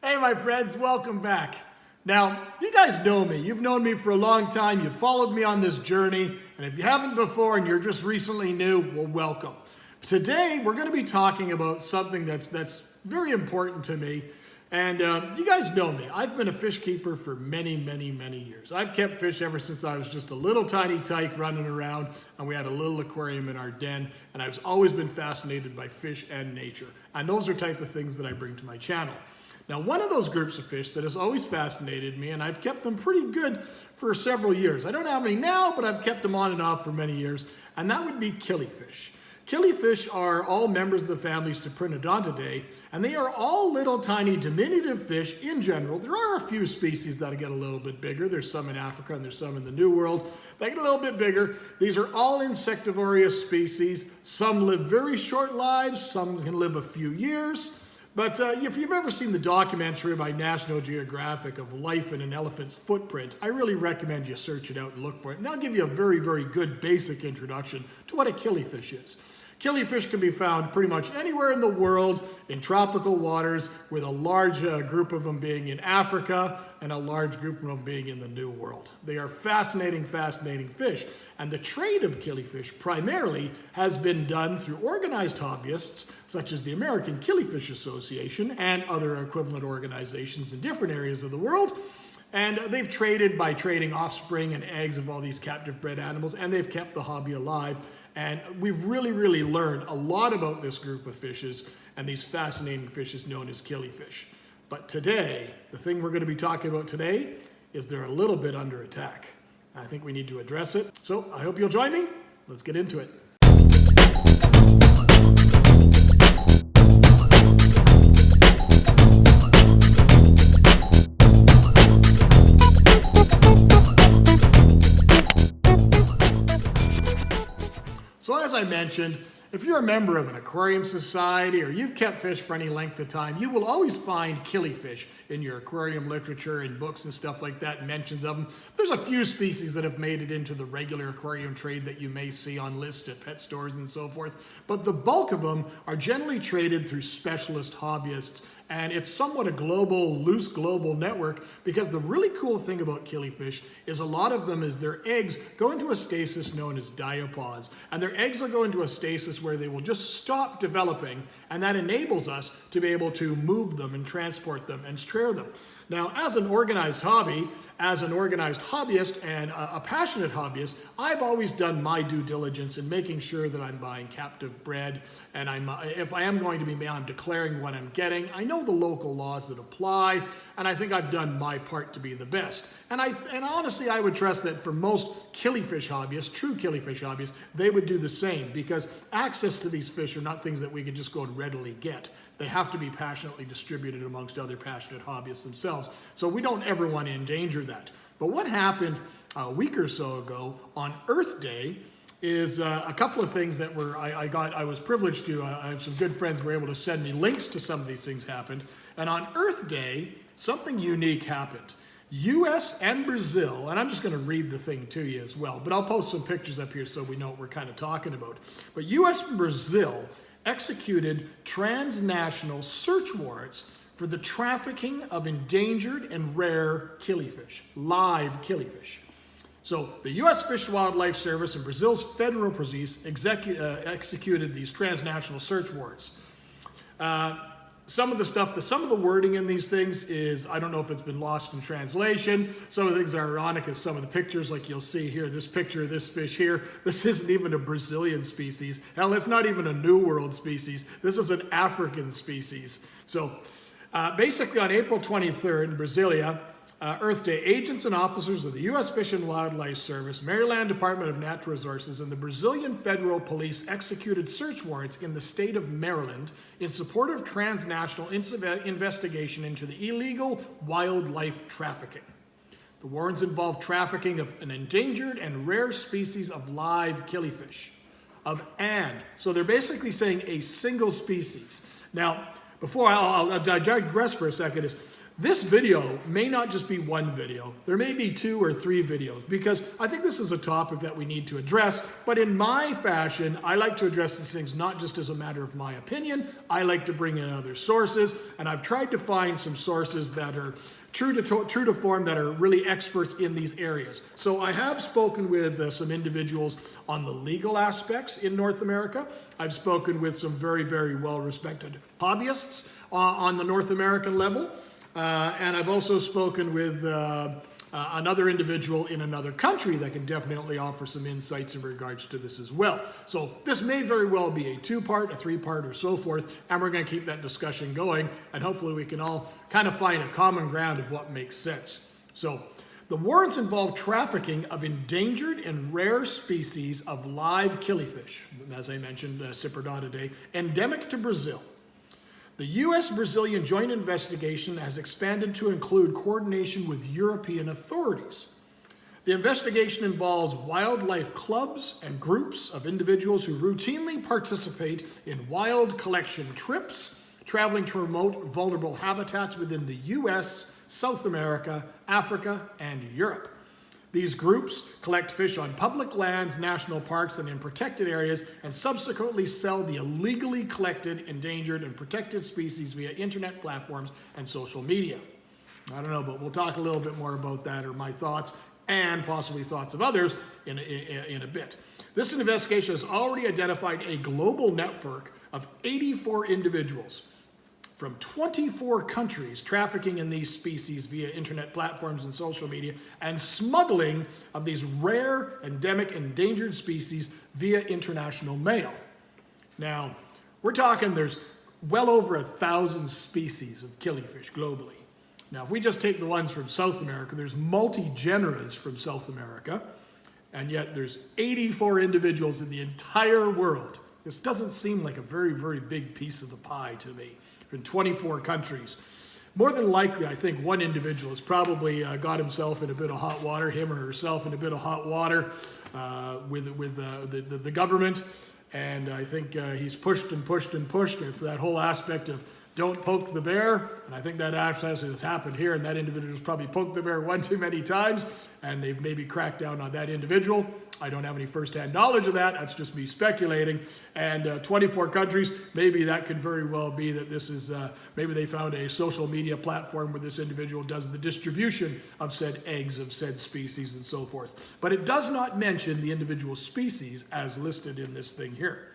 Hey my friends, welcome back. Now, you guys know me. You've known me for a long time. You've followed me on this journey. And if you haven't before and you're just recently new, well, welcome. Today, we're going to be talking about something that's very important to me. And you guys know me. I've been a fish keeper for many years. I've kept fish ever since I was just a little tiny tyke running around, and we had a little aquarium in our den, and I've always been fascinated by fish and nature. And those are type of things that I bring to my channel. Now, one of those groups of fish that has always fascinated me, and I've kept them pretty good for several years. I don't have any now, but I've kept them on and off for many years, and that would be killifish. Killifish are all members of the family Cyprinodontidae, and they are all little tiny diminutive fish in general. There are a few species that get a little bit bigger. There's some in Africa and there's some in the New World. They get a little bit bigger. These are all insectivorous species. Some live very short lives. Some can live a few years. But if you've ever seen the documentary by National Geographic of life in an elephant's footprint, I really recommend you search it out and look for it. And I'll give you a very good basic introduction to what a killifish is. Killifish can be found pretty much anywhere in the world in tropical waters, with a large group of them being in Africa and a large group of them being in the New World. They are fascinating fish. And the trade of killifish primarily has been done through organized hobbyists, such as the American Killifish Association and other equivalent organizations in different areas of the world. And they've traded by trading offspring and eggs of all these captive bred animals, and they've kept the hobby alive. And we've really learned a lot about this group of fishes and these fascinating fishes known as killifish. But today, the thing we're going to be talking about today is they're a little bit under attack. I think we need to address it. So I hope you'll join me. Let's get into it. So as I mentioned, if you're a member of an aquarium society or you've kept fish for any length of time, you will always find killifish in your aquarium literature and books and stuff like that, mentions of them. There's a few species that have made it into the regular aquarium trade that you may see on lists at pet stores and so forth, but the bulk of them are generally traded through specialist hobbyists. And it's somewhat a loose global network, because the really cool thing about killifish is a lot of them is their eggs go into a stasis known as diapause. And their eggs will go into a stasis where they will just stop developing, and that enables us to be able to move them and transport them and trade them. Now, as an organized hobby, as an organized hobbyist and a passionate hobbyist, I've always done my due diligence in making sure that I'm buying captive bred, and if I am going to be, I'm declaring what I'm getting. I know the local laws that apply, and I think I've done my part to be the best. And honestly, I would trust that for most killifish hobbyists, true killifish hobbyists, they would do the same, because access to these fish are not things that we can just go and readily get. They have to be passionately distributed amongst other passionate hobbyists themselves. So we don't ever want to endanger that. But what happened a week or so ago on Earth Day is a couple of things that I was privileged to, I have some good friends who were able to send me links to some of these things happened. And on Earth Day, something unique happened. US and Brazil, and I'm just going to read the thing to you as well, but I'll post some pictures up here so we know what we're kind of talking about. But US and Brazil executed transnational search warrants for the trafficking of endangered and rare killifish, live killifish. So the U.S. Fish and Wildlife Service and Brazil's federal police executed these transnational search warrants. Some of the wording in these things is, I don't know if it's been lost in translation. Some of the things are ironic, as some of the pictures, like you'll see here, this picture of this fish here, this isn't even a Brazilian species. Hell, it's not even a New World species. This is an African species. So basically on April 23rd in Brasilia, Earth Day, agents and officers of the U.S. Fish and Wildlife Service, Maryland Department of Natural Resources, and the Brazilian Federal Police executed search warrants in the state of Maryland in support of transnational investigation into the illegal wildlife trafficking. The warrants involved trafficking of an endangered and rare species of live killifish. So they're basically saying a single species. Now, before I'll digress for a second, This video may not just be one video. There may be 2 or 3 videos because I think this is a topic that we need to address. But in my fashion, I like to address these things not just as a matter of my opinion. I like to bring in other sources, and I've tried to find some sources that are true to form, that are really experts in these areas. So I have spoken with some individuals on the legal aspects in North America. I've spoken with some very, very well-respected hobbyists on the North American level. And I've also spoken with another individual in another country that can definitely offer some insights in regards to this as well. So this may very well be a 2-part, a 3-part, or so forth, and we're going to keep that discussion going, and hopefully we can all kind of find a common ground of what makes sense. So the warrants involve trafficking of endangered and rare species of live killifish, as I mentioned, Cyprinodontidae, endemic to Brazil. The U.S.-Brazilian joint investigation has expanded to include coordination with European authorities. The investigation involves wildlife clubs and groups of individuals who routinely participate in wild collection trips, traveling to remote, vulnerable habitats within the U.S., South America, Africa, and Europe. These groups collect fish on public lands, national parks, and in protected areas, and subsequently sell the illegally collected, endangered, and protected species via internet platforms and social media. I don't know, but we'll talk a little bit more about that, or my thoughts, and possibly thoughts of others in a bit. This investigation has already identified a global network of 84 individuals from 24 countries trafficking in these species via internet platforms and social media, and smuggling of these rare, endemic, endangered species via international mail. Now, we're talking there's well over 1,000 species of killifish globally. Now, if we just take the ones from South America, there's multi-generas from South America, and yet there's 84 individuals in the entire world. This doesn't seem like a very, very big piece of the pie to me. In 24 countries. More than likely, I think one individual has probably got himself in a bit of hot water, him or herself in a bit of hot water with the government. And I think he's pushed and pushed and pushed. It's that whole aspect of don't poke the bear. And I think that aspect has happened here. And that individual has probably poked the bear one too many times. And they've maybe cracked down on that individual. I don't have any firsthand knowledge of that. That's just me speculating. And 24 countries, maybe that could very well be that this is, maybe they found a social media platform where this individual does the distribution of said eggs of said species and so forth. But it does not mention the individual species as listed in this thing here.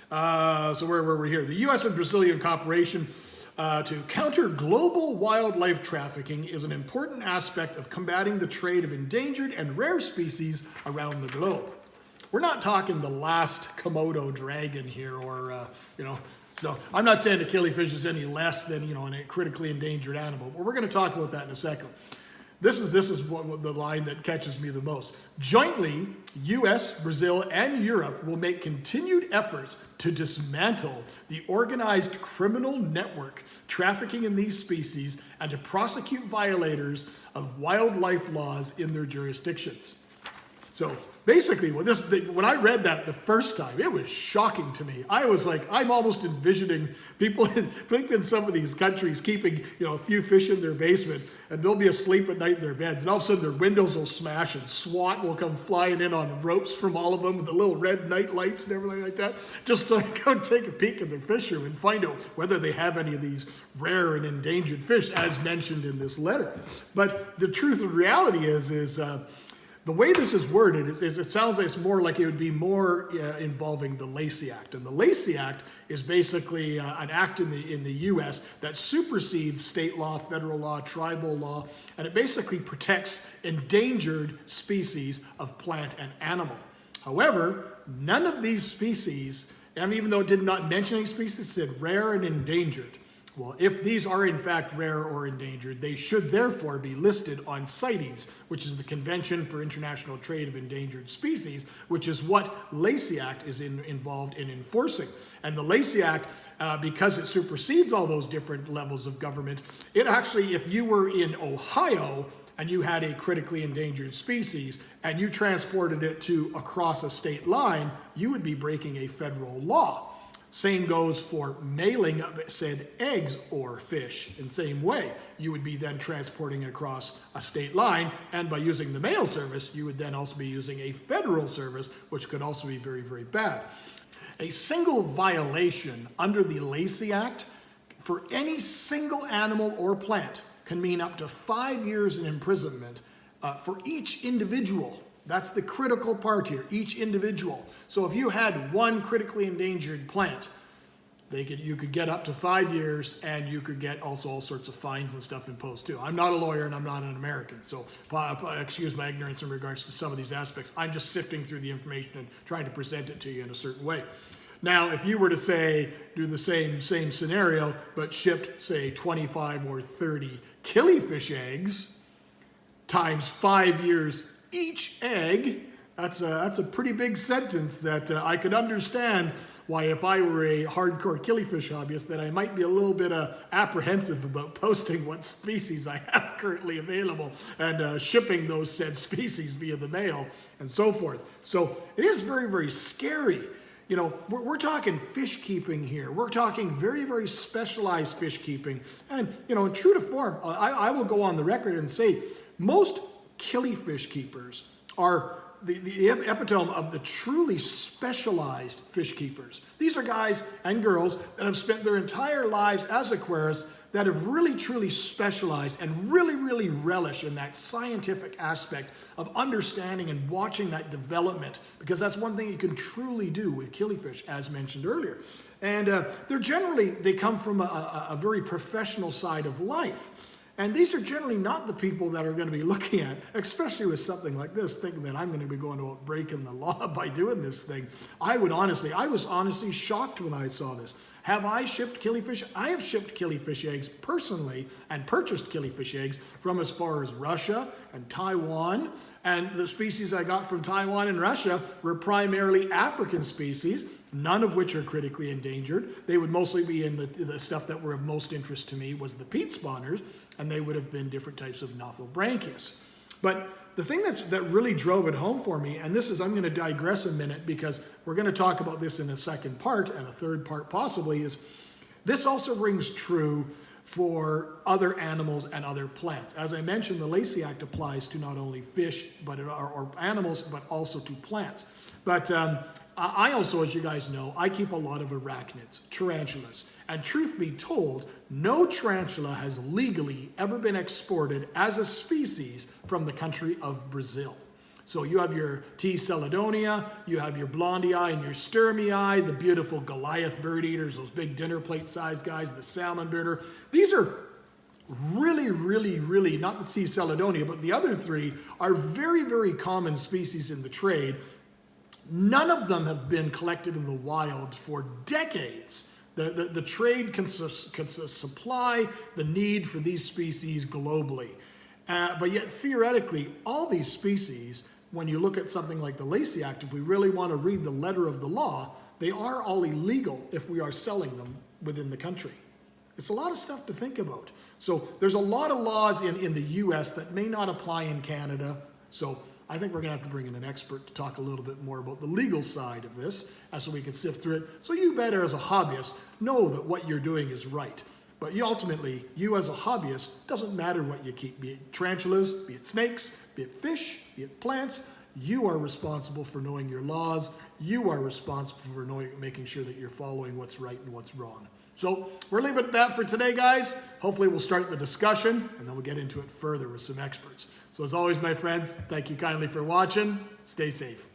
So where were we here? The U.S. and Brazilian cooperation to counter global wildlife trafficking is an important aspect of combating the trade of endangered and rare species around the globe. We're not talking the last Komodo dragon here, or, so I'm not saying the killifish is any less than, a critically endangered animal, but we're going to talk about that in a second. This is what the line that catches me the most. Jointly, U.S., Brazil, and Europe will make continued efforts to dismantle the organized criminal network trafficking in these species and to prosecute violators of wildlife laws in their jurisdictions. So basically, when I read that the first time, it was shocking to me. I was like, I'm almost envisioning people in some of these countries keeping, a few fish in their basement, and they'll be asleep at night in their beds, and all of a sudden their windows will smash, and SWAT will come flying in on ropes from all of them with the little red night lights and everything like that, just to go take a peek at their fish room and find out whether they have any of these rare and endangered fish, as mentioned in this letter. But the truth and reality is the way this is worded is it sounds like it's more like it would be more involving the Lacey Act. And the Lacey Act is basically an act in the U.S. that supersedes state law, federal law, tribal law, and it basically protects endangered species of plant and animal. However, none of these species, and even though it did not mention any species, it said rare and endangered. Well, if these are in fact rare or endangered, they should therefore be listed on CITES, which is the Convention for International Trade of Endangered Species, which is what Lacey Act is involved in enforcing. And the Lacey Act, because it supersedes all those different levels of government, it actually, if you were in Ohio and you had a critically endangered species and you transported it across a state line, you would be breaking a federal law. Same goes for mailing of said eggs or fish. In the same way, you would be then transporting across a state line, and by using the mail service, you would then also be using a federal service, which could also be very, very bad. A single violation under the Lacey Act for any single animal or plant can mean up to 5 years in imprisonment for each individual. That's the critical part here, each individual. So if you had one critically endangered plant, you could get up to 5 years, and you could get also all sorts of fines and stuff imposed too. I'm not a lawyer and I'm not an American, so excuse my ignorance in regards to some of these aspects. I'm just sifting through the information and trying to present it to you in a certain way. Now, if you were to say, do the same scenario, but shipped, say, 25 or 30 killifish eggs times 5 years each egg, that's a pretty big sentence that I could understand why, if I were a hardcore killifish hobbyist, that I might be a little bit apprehensive about posting what species I have currently available and shipping those said species via the mail and so forth. So it is very, very scary. You know, we're talking fish keeping here. We're talking very, very specialized fish keeping. And, you know, true to form, I will go on the record and say most killifish keepers are the epitome of the truly specialized fish keepers. These are guys and girls that have spent their entire lives as aquarists that have really truly specialized and really relish in that scientific aspect of understanding and watching that development, because that's one thing you can truly do with killifish, as mentioned earlier. And they come from a very professional side of life. And these are generally not the people that are going to be looking at, especially with something like this, thinking that I'm going to be going about breaking the law by doing this thing. I was honestly shocked when I saw this. Have I shipped killifish? I have shipped killifish eggs personally and purchased killifish eggs from as far as Russia and Taiwan. And the species I got from Taiwan and Russia were primarily African species, none of which are critically endangered. They would mostly be in the stuff that were of most interest to me was the peat spawners, and they would have been different types of Nothobranchus. But the thing that really drove it home for me, and this is, I'm going to digress a minute because we're going to talk about this in a second part and a third part possibly, is this also rings true for other animals and other plants. As I mentioned, the Lacey Act applies to not only fish or animals, but also to plants. But I also, as you guys know, I keep a lot of arachnids, tarantulas. And truth be told, no tarantula has legally ever been exported as a species from the country of Brazil. So you have your T. celadonia, you have your blondii and your sturmii, the beautiful Goliath bird eaters, those big dinner plate sized guys, the salmon birder. These are really, not the T. celadonia, but the other three are very, very common species in the trade. None of them have been collected in the wild for decades. The trade can supply the need for these species globally. But yet, theoretically, all these species, when you look at something like the Lacey Act, if we really want to read the letter of the law, they are all illegal if we are selling them within the country. It's a lot of stuff to think about. So there's a lot of laws in the US that may not apply in Canada. So I think we're going to have to bring in an expert to talk a little bit more about the legal side of this, so we can sift through it. So you better, as a hobbyist, know that what you're doing is right. But ultimately, you as a hobbyist, doesn't matter what you keep, be it tarantulas, be it snakes, be it fish, be it plants, you are responsible for knowing your laws. You are responsible for making sure that you're following what's right and what's wrong. So we're leaving it at that for today, guys. Hopefully we'll start the discussion, and then we'll get into it further with some experts. So as always, my friends, thank you kindly for watching. Stay safe.